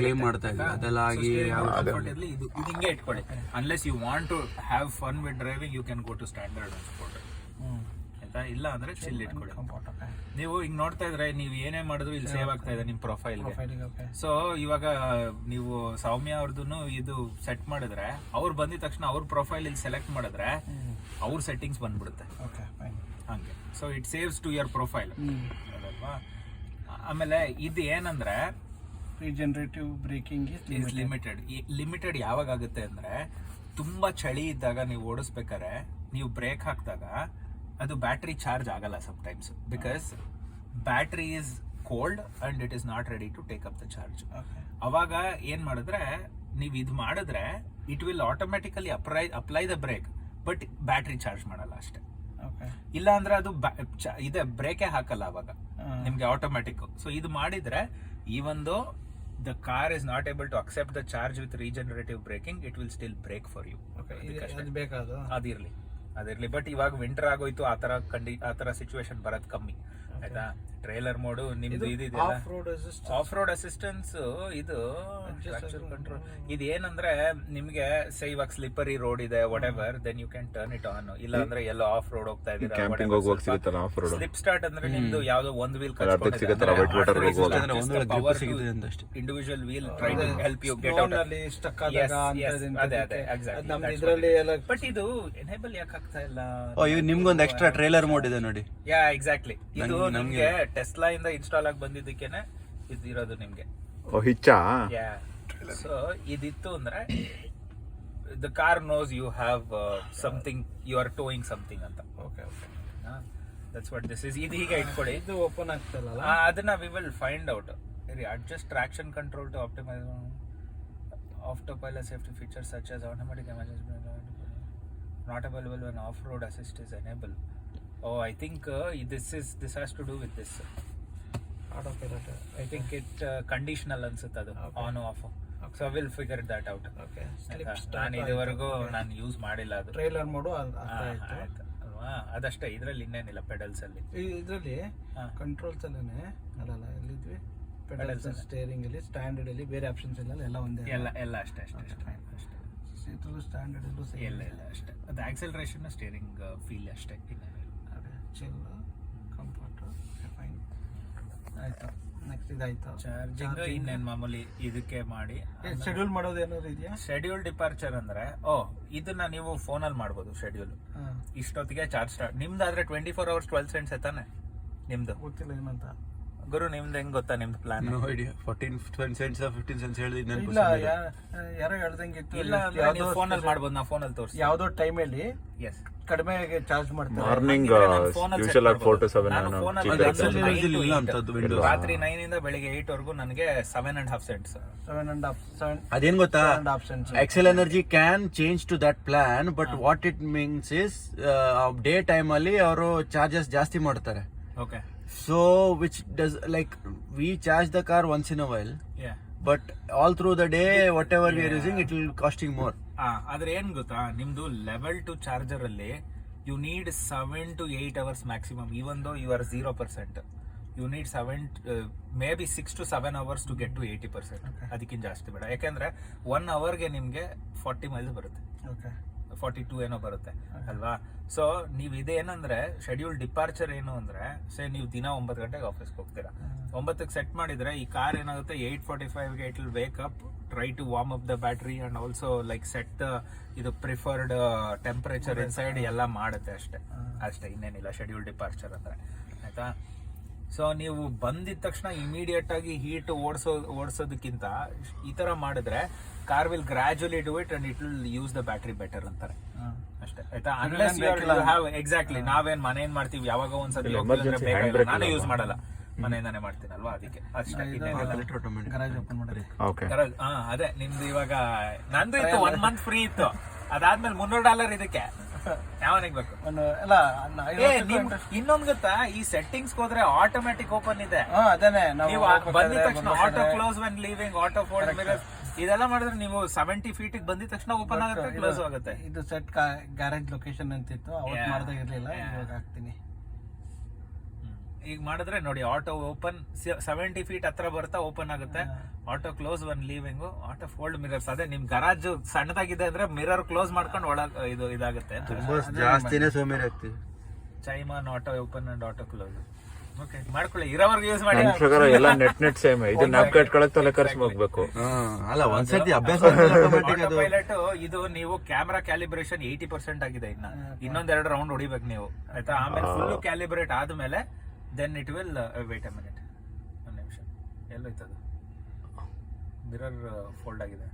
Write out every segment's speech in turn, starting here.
Claim ಮಾಡ್ತಾ ಇದ್ದಾರೆ ಅದೆಲ್ಲ ಆಗಿ ಕಂಫರ್ಟ್ ಇರಲಿ. ಇದು ಹಿಂಗೆ ಇಟ್ಕೊಳ್ಳಿ. Unless you want to have fun with driving you can go to standard sport ಆಯ್ತಾ. ಇಲ್ಲ ಅಂದ್ರೆ ಚಿಲ್ ಇಟ್ಕೊಳ್ಳಿ. ನೀವು ಈಗ ನೋಡ್ತಾ ಇದ್ರೆ ನೀವು ಏನೇ ಮಾಡಿದ್ರು ಇಲ್ಲಿ ಸೇವ್ ಆಗ್ತಾ ಇದೆ ನಿಮ್ ಪ್ರೊಫೈಲ್ಗೆ. ಸೊ ಇವಾಗ ನೀವು ಸೌಮ್ಯ ಅವ್ರದ್ದು ಇದು ಸೆಟ್ ಮಾಡಿದ್ರೆ ಅವ್ರು ಬಂದಿದ ತಕ್ಷಣ ಅವ್ರ ಪ್ರೊಫೈಲ್ ಇಲ್ಲಿ ಸೆಲೆಕ್ಟ್ ಮಾಡಿದ್ರೆ ಅವ್ರ ಸೆಟ್ಟಿಂಗ್ಸ್ ಬಂದ್ಬಿಡುತ್ತೆ ಹಂಗೆ. So it saves to your profile ಅಲ್ವಾ. ಆಮೇಲೆ ಇದು ಏನಂದ್ರೆ ರೀಜನರೇಟಿವ್ ಬ್ರೇಕಿಂಗ್ ಇಸ್ ಲಿಮಿಟೆಡ್ ಯಾವಾಗ ಆಗುತ್ತೆ ಅಂದ್ರೆ ತುಂಬಾ ಚಳಿ ಇದ್ದಾಗ ನೀವು ಓಡಿಸ್ಬೇಕಾದ್ರೆ ನೀವು ಬ್ರೇಕ್ ಹಾಕಿದಾಗ ಅದು ಬ್ಯಾಟ್ರಿ ಚಾರ್ಜ್ ಆಗಲ್ಲ sometimes because battery is cold and it is not ready to take up the charge. ಅವಾಗ ಏನ್ ಮಾಡಿದ್ರೆ ನೀವು ಇದು ಮಾಡಿದ್ರೆ it will automatically apply the brake but battery charge ಮಾಡಲ್ಲ ಅಷ್ಟೇ. ಇಲ್ಲ ಅಂದ್ರೆ ಅದು ಇದೆ ಬ್ರೇಕೇ ಹಾಕಲ್ಲ ಅವಾಗ ನಿಮ್ಗೆ ಆಟೋಮ್ಯಾಟಿಕ್. ಸೊ ಇದು ಮಾಡಿದ್ರೆ even though the car is not able to accept the charge with regenerative braking, it will still brake for you. ಅದಿರ್ಲಿ. ಬಟ್ ಇವಾಗ ವಿಂಟರ್ ಆಗೋಯ್ತು, ಆತರ ಸಿಚುವೇಶನ್ ಬರೋದ್ ಕಮ್ಮಿ ಆಯ್ತಾ. ಟ್ರೇಲರ್ ಮೋಡು ನಿಮ್ದು ಇದೆಯಲ್ಲ ಆಫ್ ರೋಡ್ ಅಸಿಸ್ಟೆನ್ಸ್, ಇದು ಕಂಟ್ರೋಲ್. ಇದು ಏನಂದ್ರೆ ನಿಮ್ಗೆ ಸೇ ಇವಾಗ ಸ್ಲಿಪ್ಪರಿ ರೋಡ್ ಇದೆ whatever, then you can turn it on. ಇಲ್ಲ ಅಂದ್ರೆ ಎಲ್ಲ ಆಫ್ ರೋಡ್ ಹೋಗ್ತಾ ಇದೀರಾ ಸ್ಲಿಪ್ ಸ್ಟಾರ್ಟ್ ಅಂದ್ರೆ ನಿಮ್ದು ಯಾವ್ದೋ ಒಂದ್ wheel individual wheel try to help you get out. But ಇದು ಎನೇಬಲ್ ಯಾಕೆ ಆಗ್ತಾ ಇಲ್ಲ? ನಿಮ್ಗೊಂದು ಎಕ್ಸ್ಟ್ರಾ ಟ್ರೇಲರ್ ಮೋಡ್ ಇದೆ ನೋಡಿ. Yeah exactly. ಇದು ನಮ್ಗೆ ಟೆಸ್ಲಾ ಇಂದ ಇನ್ಸ್ಟಾಲ್ ಆಗಿ ಬಂದಿದ್ದಕ್ಕೇನೆ ಇದಿರೋದು ನಿಮ್ಗೆ. ಸೊ ಇದಿತ್ತು ಅಂದ್ರೆ the car knows you have something, you are towing something ಅಂತ. That's what this is. ಇದು ಹೀಗೆ ಇಟ್ಕೊಳ್ಳಿ. ಇದು ಓಪನ್ ಆಗ್ತಲ್ಲ, ಅದನ್ನ we will find out. Adjust traction control to optimise autopilot safety features such as automatic emergency not available when off-road assist is enabled. Oh, I think this has to do with this autopilot. I think it conditional ಅನ್ಸುತ್ತೆ ಅದು on off. So will figure that out. ನಾನು ಇದುವರೆಗೂ ನಾನು use ಮಾಡಿಲ್ಲ ಅದು trailer mode ಅಲ್ವಾ. ಅದಷ್ಟೇ, ಇದ್ರಲ್ಲಿ ಇನ್ನೇನಿಲ್ಲ. ಪೆಡಲ್ಸ್ ಅಲ್ಲಿ ಇದರಲ್ಲಿ ಕಂಟ್ರೋಲ್ಸ್ ಅಲ್ಲೇ ಅಲ್ಲಲ್ಲ ಎಲ್ಲಿದ್ವಿ ಪೆಡಲ್ಸ್, ಸ್ಟೇರಿಂಗ್ ಅಲ್ಲಿ ಸ್ಟ್ಯಾಂಡರ್ಡ್ ಅಲ್ಲಿ ಬೇರೆ ಆಪ್ಷನ್ಸ್ ಇಲ್ಲ, ಎಲ್ಲ ಒಂದೇ ಎಲ್ಲ ಅಷ್ಟೇ ಸ್ಟ್ಯಾಂಡರ್ಡ್ ಅಲ್ಲೂ ಎಲ್ಲ ಅಷ್ಟೇ. ಅದು ಆಕ್ಸೆಲರೇಷನ್ ಸ್ಟೇರಿಂಗ್ ಫೀಲ್ ಅಷ್ಟೇ. ಚಿಲ್ ಕಂಫರ್ಟ್ ಫೈನ್ ಆಯ್ತು. ನೆಕ್ಸ್ಟ್ ಇದಾಯ್ತು ಚಾರ್ಜಿಂಗ್. ಇನ್ನೇನು ಮಾಮೂಲಿ ಇದಕ್ಕೆ ಮಾಡಿ ಶೆಡ್ಯೂಲ್ ಮಾಡೋದು ಏನಾದ್ರು ಇದೆಯಾ? ಶೆಡ್ಯೂಲ್ ಡಿಪಾರ್ಚರ್ ಅಂದ್ರೆ ಇದನ್ನ ನೀವು ಫೋನಲ್ಲಿ ಮಾಡ್ಬೋದು. ಶೆಡ್ಯೂಲ್ ಇಷ್ಟೊತ್ತಿಗೆ ಚಾರ್ಜ್ ಸ್ಟಾರ್ಟ್. ನಿಮ್ದಾದ್ರೆ 24 hours 12 cents ತಾನೆ ನಿಮ್ದು? ಗೊತ್ತಿಲ್ಲ ಏನಂತ ಗುರು. ನಿಮ್ದು ಹೆಂಗ್ ಗೊತ್ತಾ ನಿಮ್ದು ಪ್ಲಾನ್? 14 cents 15 cents ಹೇಳಿದ್ ಇಲ್ಲ, ಯಾರೋ ಹೇಳ್ದಂಗಿತ್ತು. ಇಲ್ಲ ನೀವು ಫೋನಲ್ಲಿ ಮಾಡ್ಬೋದು. ನಾ ಫೋನಲ್ಲಿ ತೋರಿಸಿ ಯಾವ್ದೋ ಟೈಮಲ್ಲಿ ಎಸ್ ಕಡಿಮೆ ಚಾರ್ಜ್ ಮಾಡ್ತಾರೆ. ಮಾರ್ನಿಂಗ್ ಯೂಶುವಲ್ ಆಗಿ 4 to 7 ರಾತ್ರಿ 9 ಇಂದ ಬೆಳಿಗ್ಗೆ 8 ವರೆಗೂ ನನಗೆ 7.5 cents. ಅದೇನ್ ಗೊತ್ತಾ, Xcel energy can change to that plan, but what it means is day time ಅಲ್ಲಿ ಅವರು ಚಾರ್ಜಸ್ ಜಾಸ್ತಿ ಮಾಡ್ತಾರೆ. Okay. So which does, like, we charge the car once in a while, but all through the day whatever we are using it will costing more. ಆದ್ರೆ ಏನ್ ಗೊತ್ತಾ, ನಿಮ್ದು level 2 charger ಅಲ್ಲಿ you need 7 to 8 hours maximum, even though you are 0%. You need 6 to 7 hours to get to 80%. ಅದಕ್ಕಿಂತ ಜಾಸ್ತಿ ಬೇಡ. ಯಾಕಂದ್ರೆ 1 hourಗೆ ನಿಮ್ಗೆ 40 miles ಬರುತ್ತೆ. 42 ಏನೋ ಬರುತ್ತೆ ಅಲ್ವಾ. ಸೊ ನೀವು ಇದೇನಂದ್ರೆ ಶೆಡ್ಯೂಲ್ ಡಿಪಾರ್ಚರ್ ಏನು ಅಂದ್ರೆ, ಸೇ ನೀವು ದಿನ 9 ಗಂಟೆಗೆ ಆಫೀಸ್ಗೆ ಹೋಗ್ತೀರಾ, 9ಕ್ಕೆ ಸೆಟ್ ಮಾಡಿದ್ರೆ ಈ ಕಾರ್ ಏನಾಗುತ್ತೆ 8:45ಗೆ it will wake up, try to warm up the battery and also like set the ಇದು ಪ್ರಿಫರ್ಡ್ ಟೆಂಪರೇಚರ್ ಇನ್ಸೈಡ್ ಎಲ್ಲ ಮಾಡುತ್ತೆ ಅಷ್ಟೇ. ಇನ್ನೇನಿಲ್ಲ ಶೆಡ್ಯೂಲ್ ಡಿಪಾರ್ಚರ್ ಅಂದ್ರೆ ಆಯ್ತಾ. ಸೊ ನೀವು ಬಂದಿದ ತಕ್ಷಣ ಇಮಿಡಿಯೇಟ್ ಆಗಿ ಹೀಟ್ ಓಡಿಸೋದಕ್ಕಿಂತ ಈ ತರ ಮಾಡಿದ್ರೆ car will gradually do it and it will use the battery better ಅಂತಾರೆ ಅಷ್ಟೇ ಆಯ್ತಾ. Unless you have exactly. ನಾವೇನ್ ಮನೆಯನ್ ಮಾಡ್ತೀವಿ ಯಾವಾಗ ಒಂದ್ಸತಿ, ನಾನೇ ಯೂಸ್ ಮಾಡಲ್ಲ, ಮನೆಯಿಂದಾನೆ ಮಾಡ್ತೀನಲ್ವಾ, ಅದಕ್ಕೆ ಅಷ್ಟೇ. ಅದೇ ನಿಮ್ದು ಇವಾಗ ನಂದು ಇತ್ತು 1 month ಫ್ರೀ ಇತ್ತು, ಅದಾದ್ಮೇಲೆ $300 ಇದಕ್ಕೆ ಯಾವನಿಗೆ ಬೇಕು. ಇನ್ನೊಂದ್ ಗೊತ್ತಾ, ಈ ಸೆಟ್ಟಿಂಗ್ಸ್ ಹೋದ್ರೆ ಆಟೋಮ್ಯಾಟಿಕ್ ಓಪನ್ ಇದೆ. ನೀವು ಬಂದಿದ ತಕ್ಷಣ auto close when leaving, auto fold mirror, ಇದೆಲ್ಲ ಮಾಡಿದ್ರೆ ನೀವು 70 feet ಬಂದಿದ ತಕ್ಷಣ ಓಪನ್ ಆಗುತ್ತೆ, ಕ್ಲೋಸ್ ಆಗುತ್ತೆ. ಇದು ಸೆಟ್ ಗ್ಯಾರೇಜ್ ಲೊಕೇಶನ್ ಅಂತಿತ್ತು, ಅವತ್ತು ಮಾಡ್ದಾಗ ಇರ್ಲಿಲ್ಲ, ಇವಾಗ ಹಾಕ್ತೀನಿ. ಈಗ ಮಾಡಿದ್ರೆ ನೋಡಿ, ಆಟೋ ಓಪನ್ 70 feet ಹತ್ರ ಬರ್ತಾ ಓಪನ್ ಆಗುತ್ತೆ, auto close on leaving, auto fold mirrors. ಅದೇ ನಿಮ್ ಗರಾಜ್ ಸಣ್ಣದಾಗಿದೆ ಅಂದ್ರೆ ಮಿರರ್ ಕ್ಲೋಸ್ ಮಾಡ್ಕೊಂಡು ಒಳಗ್ ಇದು ಇದಾಗುತ್ತೆ. ತುಂಬಾ ಜಾಸ್ತಿನೇ ಸೋಮೇರಿ ಆಗ್ತೀವಿ. ಚೈಮಾನ್ auto open and auto close. Okay, ಮಾಡ್ಕೊಳ್ಳಿ, ಇರೋವರ್ಗು ಯೂಸ್ ಮಾಡಿ. ನನ್ ಪ್ರಕಾರ ಎಲ್ಲ ನೆಟ್ ಸೇಮ್. ಇದು ನಾಪ್ ಕಟ್ಕೊಳಕ್ ತಲೆ ಖರ್ಚು ಹೋಗ್ಬೇಕು. ಅಲ್ಲ ಒಂದ್ಸತಿ ಅಭ್ಯಾಸ ಪೈಲಟ್ ಇದು ನೀವು ಕ್ಯಾಮ್ರಾ ಕ್ಯಾಲಿಬ್ರೇಷನ್ 80% ಆಗಿದೆ. ಇನ್ನೊಂದೆರಡು ರೌಂಡ್ ಹೊಡಿಬೇಕು ನೀವು, ಆಯ್ತಾ? ಆಮೇಲೆ ಫುಲ್ ಕ್ಯಾಲಿಬ್ರೇಟ್ ಆದ್ಮೇಲೆ then it will wait a minute, ಒಂದು ನಿಮಿಷ. ಎಲ್ಲೋಯ್ತದು ಮಿರರ್ ಫೋಲ್ಡ್ ಆಗಿದೆ.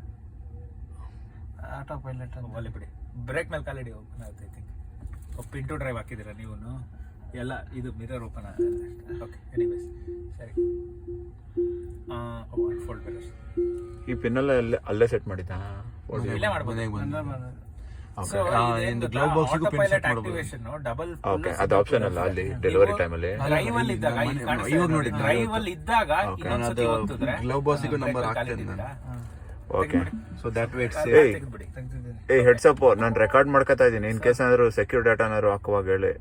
ಆಟೋ ಪೈಲಟ್ ಒಲೆ ಬಿಡಿ, ಬ್ರೇಕ್ ಮೇಲೆ ಕಾಲಿಡಿ ಓಪನ್ ಆಗುತ್ತೆ. ಐ ಥಿಂಕ್ ಪಿಂಟು ಡ್ರೈವ್ ಹಾಕಿದ್ದೀರಾ ನೀವು ಎಲ್ಲ? ಇದು ಮಿರರ್ ಓಪನ್ ಆಗುತ್ತೆ. ಓಕೆ, ಎನಿವೇಸ್ ಸರಿ. ಫೋಲ್ಡ್ ಮಿರರ್ಸ್ ಈ ಪಿನ್ ಅಲ್ಲೇ ಸೆಟ್ ಮಾಡಿದ್ದಾ? ಇಲ್ಲೇ ಮಾಡ್ಬೋದು. ಡಬಲ್ ಓಕೆ, ಅದು ಆಪ್ಷನ್ ಅಲ್ಲ ಅಲ್ಲಿ ಡೆಲಿವರಿ ಟೈಮ್ ಅಲ್ಲಿ. ಡ್ರೈವ್ ಅಲ್ಲಿ ಇದ್ದಾಗ ಇನ್ನೊಂದ್ಸತಿ ಒತ್ತಿದ್ರೆ ಗ್ಲೌ ಬಾಸಿಗೂ ನಂಬರ್ ಆಗ್ತದೆ. ಓಕೆ, ಸೊ ದಟ್ ವೇಟ್ ತೆಗ್ದ್ಬಿಡಿ. ಏ ಹೆಡ್ಸ್ ಅಪ್, ನಾನು ರೆಕಾರ್ಡ್ ಮಾಡ್ಕೊತಾ ಇದ್ದೀನಿ. ಇನ್ ಕೇಸ್ ಏನಾದ್ರು ಸೆಕ್ಯೂರ್ ಡಾಟಾನಾದ್ರು ಹಾಕುವಾಗ ಹೇಳಿ,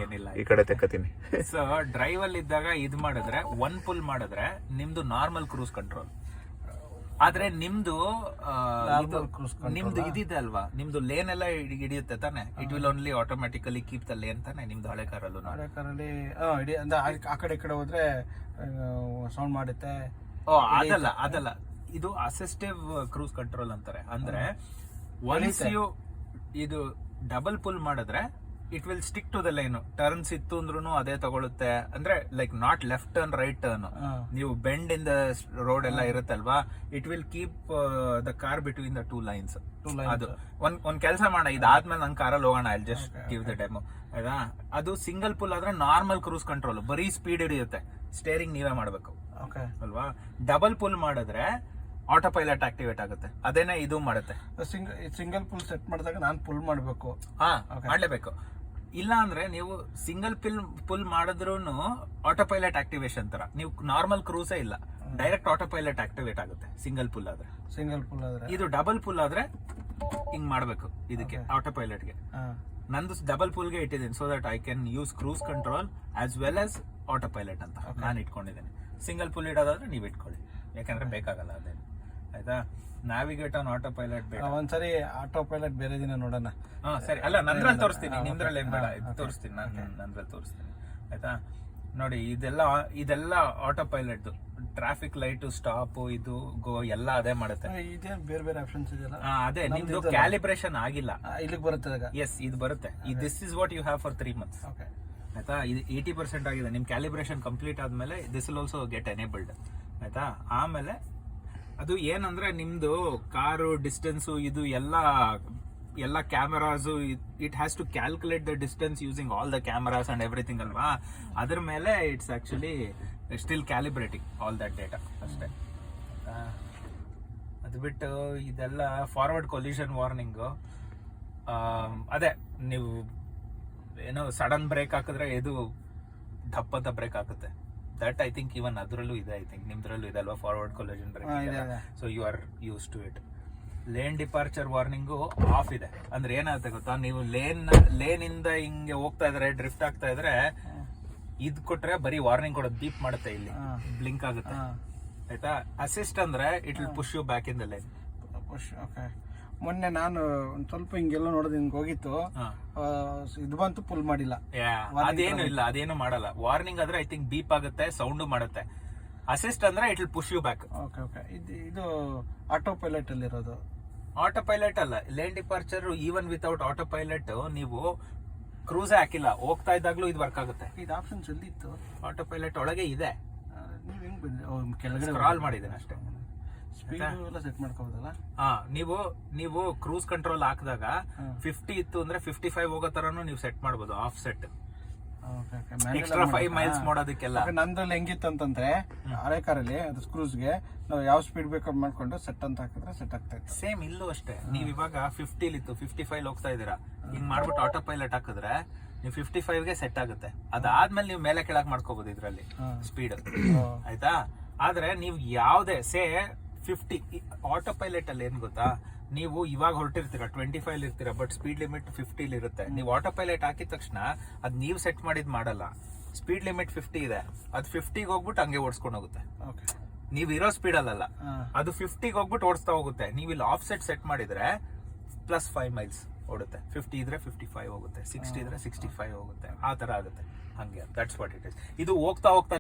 ಏನಿಲ್ಲ, ಈ ಕಡೆ ತೆಕ್ಕತೀನಿ. ಸೊ ಡ್ರೈವ್ ಅಲ್ಲಿ ಇದ್ದಾಗ ಇದ್ ಮಾಡಿದ್ರೆ, ಒನ್ ಪುಲ್ ಮಾಡಿದ್ರೆ ನಿಮ್ದು ನಾರ್ಮಲ್ ಕ್ರೂಸ್ ಕಂಟ್ರೋಲ್. ಆದ್ರೆ ನಿಮ್ದು ಇದಿದೆ ಅಲ್ವಾ, ನಿಮ್ದು ಲೇನ್ ಎಲ್ಲ ಹಿಡಿಯುತ್ತೆ ತಾನೆ. It will only automatically keep the lane ತಾನೆ ನಿಮ್ದು ಹಳೆ ಕಾರಲ್ಲೂ. ಹಳೆ ಕಾರಲ್ಲಿ ಆ ಕಡೆ ಈ ಕಡೆ ಹೋದ್ರೆ ಸೌಂಡ್ ಮಾಡುತ್ತೆ. ಅದಲ್ಲ ಇದು ಅಸಿಸ್ಟಿವ್ ಕ್ರೂಸ್ ಕಂಟ್ರೋಲ್ ಅಂತಾರೆ. ಅಂದ್ರೆ ಒನ್ಸ್ ಯು ಇದು ಡಬಲ್ ಪುಲ್ ಮಾಡಿದ್ರೆ it will stick to the line. Turns ಇತ್ತು ಅಂದ್ರೂ ಅದೇ ತಗೊಳುತ್ತೆ. ಅಂದ್ರೆ like not left turn right turn. ನೀವು ಬೆಂಡ್ ಇನ್ ದ ರೋಡ್ ಎಲ್ಲ ಇರುತ್ತಲ್ವಾ, it will keep the car between the two lines. ಅದು ಒಂದ್ ಕೆಲಸ ಮಾಡೋಣ, ಇದಾದ್ಮೇಲೆ ನನ್ ಕಾರಲ್ಲಿ ಹೋಗೋಣ. I just give the demo, ಆಯ್ತಾ? ಅದು ಸಿಂಗಲ್ ಪುಲ್ ಆದ್ರೆ ನಾರ್ಮಲ್ ಕ್ರೂಸ್ ಕಂಟ್ರೋಲ್, ಬರೀ ಸ್ಪೀಡ್ ಹಿಡಿಯುತ್ತೆ, ಸ್ಟೇರಿಂಗ್ ನೀವೇ ಮಾಡ್ಬೇಕು ಅಲ್ವಾ? ಡಬಲ್ ಪುಲ್ ಮಾಡಿದ್ರೆ ಆಟೋ ಪೈಲಟ್ ಆಕ್ಟಿವೇಟ್ ಆಗುತ್ತೆ. ಅದೇನೆ ಇದು ಮಾಡುತ್ತೆ. ಸಿಂಗಲ್ ಪುಲ್ ಸೆಟ್ ಮಾಡಿದಾಗ ನಾನು ಪುಲ್ ಮಾಡಬೇಕು. ಮಾಡ್ಲೇಬೇಕು. ಇಲ್ಲ ಅಂದ್ರೆ ನೀವು ಸಿಂಗಲ್ ಪುಲ್ ಮಾಡಿದ್ರು ಆಟೋ ಪೈಲಟ್ ಆಕ್ಟಿವೇಶನ್ ತರ, ನೀವು ನಾರ್ಮಲ್ ಕ್ರೂಸೇ ಇಲ್ಲ, ಡೈರೆಕ್ಟ್ ಆಟೋ ಪೈಲಟ್ ಆಕ್ಟಿವೇಟ್ ಆಗುತ್ತೆ ಸಿಂಗಲ್ ಪುಲ್ ಆದ್ರೆ. ಇದು ಡಬಲ್ ಪುಲ್ ಆದ್ರೆ ಹಿಂಗ್ ಮಾಡ್ಬೇಕು ಇದಕ್ಕೆ, ಆಟೋ ಪೈಲಟ್ಗೆ. ನಂದು ಡಬಲ್ ಪುಲ್ಗೆ ಇಟ್ಟಿದ್ದೀನಿ, so that I can use cruise control as well as auto pilot ಅಂತ ನಾನು ಇಟ್ಕೊಂಡಿದ್ದೀನಿ. ಸಿಂಗಲ್ ಪುಲ್ ಇಡೋದಾದ್ರೆ ನೀವು ಇಟ್ಕೊಳ್ಳಿ, ಯಾಕಂದ್ರೆ ಬೇಕಾಗಲ್ಲ ಅದೇನು, ಆಯ್ತಾ? ನ್ಯಾವಿಗೇಟ್ ಆನ್ ಆಟೋ ಪೈಲಟ್ ಬೇಡ. ಒಂದ್ಸರಿ ಆಟೋ ಪೈಲಟ್ ಬೇರೆ ದಿನ ನೋಡೋಣ. ಸರಿ, ಅಲ್ಲ ನಂದ್ರಲ್ಲಿ ತೋರಿಸ್ತೀನಿ, ನಿಮ್ದ್ರಲ್ಲಿ ಏನ್ ಬೇಡ, ತೋರಿಸ್ತೀನಿ ನಾನು, ನಂದ್ರಲ್ಲಿ ತೋರಿಸ್ತೀನಿ, ಆಯ್ತಾ? ನೋಡಿ, ಇದೆಲ್ಲ auto pilot. Traffic light, stop, ಇದು ಗೋ ಎಲ್ಲ ಅದೇ ಮಾಡುತ್ತೆ. ಬೇರೆ ಬೇರೆ ಆಪ್ಷನ್ಸ್ ಇದೆಯಲ್ಲ, ಅದೇ ನಿಮ್ದು ಕ್ಯಾಲಿಬ್ರೇಷನ್ ಆಗಿಲ್ಲ, ಇಲ್ಲಿಗೆ ಬರುತ್ತೆ. ಎಸ್, ಇದು ಬರುತ್ತೆ. This is what you have for 3 months, ಆಯ್ತಾ? ಇದು 80% ಆಗಿದೆ. ನಿಮ್ ಕ್ಯಾಲಿಬ್ರೇಷನ್ ಕಂಪ್ಲೀಟ್ ಆದ್ಮೇಲೆ this will also get enabled, ಆಯ್ತಾ? ಆಮೇಲೆ ಅದು ಏನಂದ್ರೆ ನಿಮ್ದು ಕಾರು ಡಿಸ್ಟೆನ್ಸ್ ಇದು ಎಲ್ಲ cameras, it has to calculate the distance using all the cameras and everything ಅಲ್ವಾ? ಅದ್ರ ಮೇಲೆ it's actually still calibrating all that data ಅಷ್ಟೇ. ಅದು ಬಿಟ್ಟು ಇದೆಲ್ಲ ಫಾರ್ವರ್ಡ್ ಕೊಲ್ಯೂಷನ್ ವಾರ್ನಿಂಗ್. ಅದೇ ನೀವು ಏನೋ ಸಡನ್ ಬ್ರೇಕ್ ಹಾಕಿದ್ರೆ ಇದು ಧಪ್ ಅಂತ ಬ್ರೇಕ್ ಹಾಕುತ್ತೆ. ದಟ್ ಐ ಥಿಂಕ್ ಇವನ್ ಅದ್ರಲ್ಲೂ ಇದೆ. ಐ ಥಿಂಕ್ ನಿಮ್ದ್ರಲ್ಲೂ ಇದೆ ಅಲ್ವಾ forward collision brake. So you are used to it. Lane departure warning off ಇದೆ. ಅಂದ್ರೆ ಏನಾಗುತ್ತೆ ಗೊತ್ತಾ, ನೀವು ಲೇನ್ ಇಂದ ಹಿಂಗೆ ಹೋಗ್ತಾ ಇದ್ರೆ, ಡ್ರಿಫ್ಟ್ ಆಗ್ತಾ ಇದ್ರೆ, ಇದ್ ಕೊಟ್ರೆ ಬರೀ ವಾರ್ನಿಂಗ್ ಕೊಡೋದು, ಬೀಪ್ ಮಾಡುತ್ತೆ, ಇಲ್ಲಿ ಬ್ಲಿಂಕ್ ಆಗುತ್ತೆ, ಆಯ್ತಾ? ಅಸಿಸ್ಟ್ ಅಂದ್ರೆ it will push you back in the line. ಮೊನ್ನೆ ನಾನು ಒಂದ್ ಸ್ವಲ್ಪ ಹಿಂಗೆಲ್ಲ ನೋಡೋದು, ಹಿಂಗ್ ಹೋಗಿತ್ತು, ಇದು ಬಂತು, ಪುಲ್ ಮಾಡಿಲ್ಲ. ಅದೇನು ಇಲ್ಲ, ಅದೇನು ಮಾಡಲ್ಲ. ವಾರ್ನಿಂಗ್ ಆದ್ರೆ ಐ ಥಿಂಕ್ ಬೀಪ್ ಆಗುತ್ತೆ, ಸೌಂಡ್ ಮಾಡುತ್ತೆ. ಅಸಿಸ್ಟ್ ಅಂದ್ರೆ it will push you back. ಇದು ಆಟೋ ಪೈಲಟ್ ಅಲ್ಲಿ ಇರೋದು. ಆಟೋ ಪೈಲಟ್ ಅಲ್ಲ, lane departure even without auto pilot ನೀವು ಕ್ರೂಸ್ ಹಾಕಿಲ್ಲ, ಹೋಗ್ತಾ ಇದ್ದಾಗ್ಲೂ ಇದು ವರ್ಕ್ ಆಗುತ್ತೆ. ಇದು ಆಪ್ಷನ್ಸ್ ಎಲ್ಲಿ ಇತ್ತು? ಆಟೋ ಪೈಲಟ್ ಒಳಗೆ ಇದೆ. ನೀವು ಹೆಂಗ್ ಬಂದ್ರಿ? ಕೆಳಗಡೆ ಸ್ಕ್ರಾಲ್ ಮಾಡಿದ್ದೇನೆ ಅಷ್ಟೇ. ಸ್ಪೀಡ್ ಎಲ್ಲ ಸೆಟ್ ಮಾಡ್ಕೋಬೋದಲ್ಲ? ನೀವು ಕ್ರೂಸ್ ಕಂಟ್ರೋಲ್ ಹಾಕಿದಾಗ 50 ಇತ್ತು ಅಂದ್ರೆ 55 ಹೋಗೋ ತರನು ನೀವು ಸೆಟ್ ಮಾಡಬಹುದು, ಆಫ್ ಸೆಟ್. Extra 5 miles ಮಾಡೋದಕ್ಕೆಲ್ಲ. ನಂದ್ರಲ್ಲಿ ಹೆಂಗಿತ್ತು ಅಂತಂದ್ರೆ, ಹಳೆ ಕಾರಲ್ಲಿ ಅದು ಕ್ರೂಸ್ಗೆ ನಾವು ಯಾವ ಸ್ಪೀಡ್ ಬೇಕು ಮಾಡ್ಕೊಂಡು ಸೆಟ್ ಅಂತ ಹಾಕಿದ್ರೆ ಸೆಟ್ ಆಗ್ತಾ ಇತ್ತು. ಸೇಮ್ ಇಲ್ಲೂ ಅಷ್ಟೇ. ನೀವ್ ಇವಾಗ 50 ಇತ್ತು, 55 ಹೋಗ್ತಾ ಇದೀರಾ, ಹಿಂಗ್ ಮಾಡ್ಬಿಟ್ಟು ಆಟೋ ಪೈಲಟ್ ಹಾಕಿದ್ರೆ ನೀವು 55ಗೆ ಸೆಟ್ ಆಗುತ್ತೆ. ಅದಾದ್ಮೇಲೆ ನೀವು ಮೇಲೆ ಕೆಳಗ್ ಮಾಡ್ಕೋಬಹುದು ಇದ್ರಲ್ಲಿ ಸ್ಪೀಡ್, ಆಯ್ತಾ? ಆದ್ರೆ ನೀವು ಯಾವ್ದೇ 50 ಆಟೋ ಪೈಲಟ್ ಅಲ್ಲಿ ಏನ್ ಗೊತ್ತಾ, ನೀವು ಇವಾಗ ಹೊರಟಿರ್ತೀರಾ 25 ಇರ್ತೀರಾ, ಬಟ್ ಸ್ಪೀಡ್ ಲಿಮಿಟ್ 50 ಇರುತ್ತೆ. ನೀವು ಆಟೋ ಪೈಲಟ್ ಹಾಕಿದ ತಕ್ಷಣ ಅದ್ ನೀವು ಸೆಟ್ ಮಾಡಿದ್ ಮಾಡಲ್ಲ, ಸ್ಪೀಡ್ ಲಿಮಿಟ್ 50 ಇದೆ, ಅದು 50ಗೆ ಹೋಗ್ಬಿಟ್ಟು ಹಂಗೆ ಓಡಿಸ್ಕೊಂಡು ಹೋಗುತ್ತೆ. ಓಕೆ. ನೀವು ಇರೋ ಸ್ಪೀಡಲ್ಲ, ಹಾಂ. ಅದು 50ಗೆ ಹೋಗ್ಬಿಟ್ಟು ಓಡಿಸ್ತಾ ಹೋಗುತ್ತೆ. ನೀವು ಇಲ್ಲಿ ಆಫ್ ಸೆಟ್ ಮಾಡಿದ್ರೆ +5 ಮೈಲ್ಸ್ ಓಡುತ್ತೆ. 50 ಇದ್ರೆ 55 ಹೋಗುತ್ತೆ, 60 ಇದ್ರೆ 65 ಹೋಗುತ್ತೆ, ಆ ತರ ಆಗುತ್ತೆ. ಹಂಗೆ ದಟ್ಸ್ ವಾಟ್ ಇಟ್ ಇಸ್. ಇದು ಹೋಗ್ತಾ ಹೋಗ್ತಾ